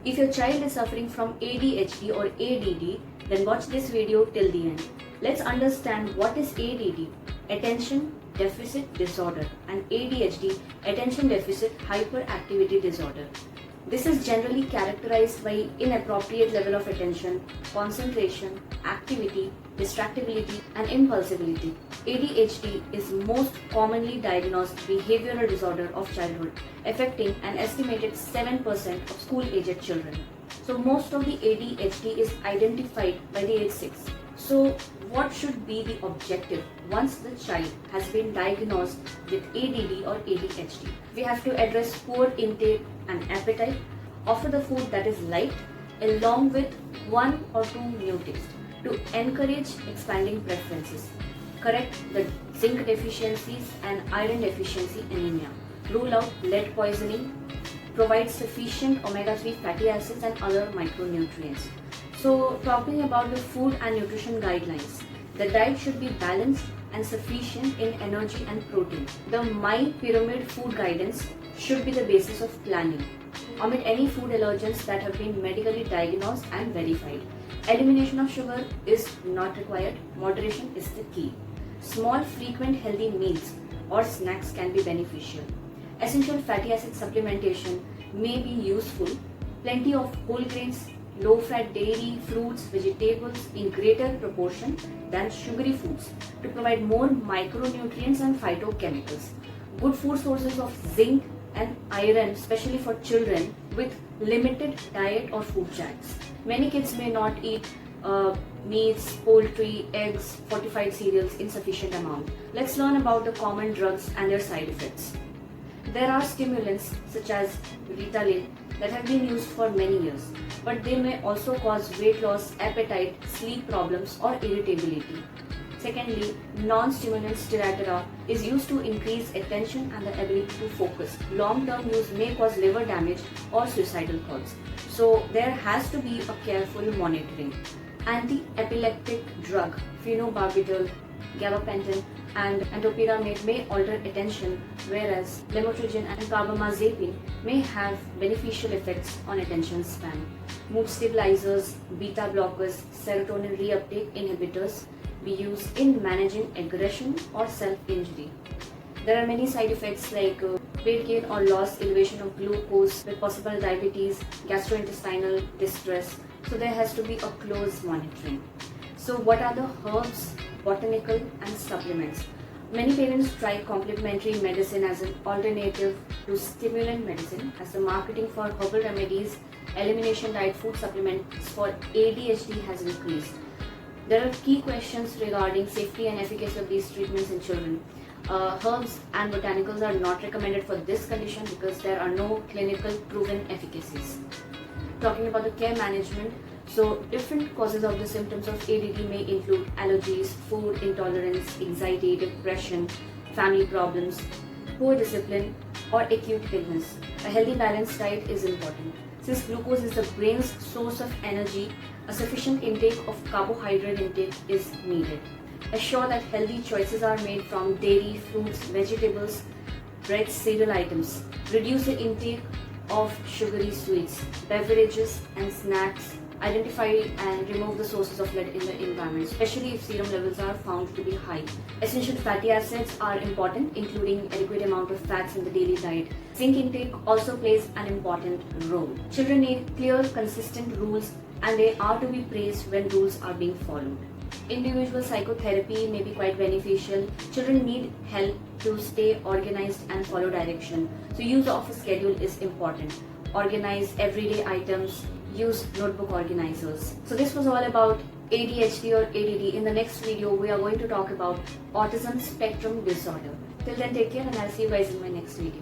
If your child is suffering from ADHD or ADD, then watch this video till the end. Let's understand what is ADD, Attention Deficit Disorder, and ADHD, Attention Deficit Hyperactivity Disorder. This is generally characterized by inappropriate level of attention, concentration, activity, distractibility, and impulsivity. ADHD is most commonly diagnosed behavioral disorder of childhood, affecting an estimated 7% of school-aged children. So most of the ADHD is identified by the age 6. So what should be the objective once the child has been diagnosed with ADD or ADHD? We have to address poor intake and appetite, offer the food that is light along with 1 or 2 new tastes to encourage expanding preferences, correct the zinc deficiencies and iron deficiency anemia, rule out lead poisoning, provide sufficient omega-3 fatty acids and other micronutrients. So talking about the food and nutrition guidelines, the diet should be balanced and sufficient in energy and protein. The My Pyramid food guidance should be the basis of planning. Omit any food allergens that have been medically diagnosed and verified. Elimination of sugar is not required. Moderation is the key. Small, frequent, healthy meals or snacks can be beneficial. Essential fatty acid supplementation may be useful. Plenty of whole grains, low-fat dairy, fruits, vegetables in greater proportion than sugary foods to provide more micronutrients and phytochemicals. Good food sources of zinc and iron, especially for children with limited diet or food chats. Many kids may not eat meats, poultry, eggs, fortified cereals in sufficient amount. Let's learn about the common drugs and their side effects. There are stimulants such as Ritalin that have been used for many years, but they may also cause weight loss, appetite, sleep problems or irritability. Secondly, non-stimulant Strattera is used to increase attention and the ability to focus. Long-term use may cause liver damage or suicidal thoughts. So there has to be a careful monitoring. Anti-epileptic drug, phenobarbital, gabapentin and topiramate may alter attention, whereas lamotrigine and carbamazepine may have beneficial effects on attention span. Mood stabilizers, beta blockers, serotonin reuptake inhibitors be used in managing aggression or self-injury. There are many side effects like weight gain or loss, elevation of glucose with possible diabetes, gastrointestinal distress. So there has to be a close monitoring. So what are the herbs, botanical and supplements? Many parents try complementary medicine as an alternative to stimulant medicine, as the marketing for herbal remedies, elimination diet food supplements for ADHD has increased. There are key questions regarding safety and efficacy of these treatments in children. Herbs and botanicals are not recommended for this condition because there are no clinical proven efficacies. Talking about the care management, so different causes of the symptoms of ADD may include allergies, food intolerance, anxiety, depression, family problems, poor discipline or acute illness. A healthy balanced diet is important. Since glucose is the brain's source of energy, a sufficient intake of carbohydrate intake is needed. Assure that healthy choices are made from dairy, fruits, vegetables, breads, cereal items. Reduce the intake of sugary sweets, beverages and snacks. Identify and remove the sources of lead in the environment, especially if serum levels are found to be high. Essential fatty acids are important, including adequate amount of fats in the daily diet. Zinc intake also plays an important role. Children need clear, consistent rules, and they are to be praised when rules are being followed. Individual psychotherapy may be quite beneficial. Children need help to stay organized and follow direction. So use of a schedule is important. Organize everyday items. Use notebook organizers. So this was all about ADHD or ADD. In the next video, we are going to talk about autism spectrum disorder. Till then, take care and I'll see you guys in my next video.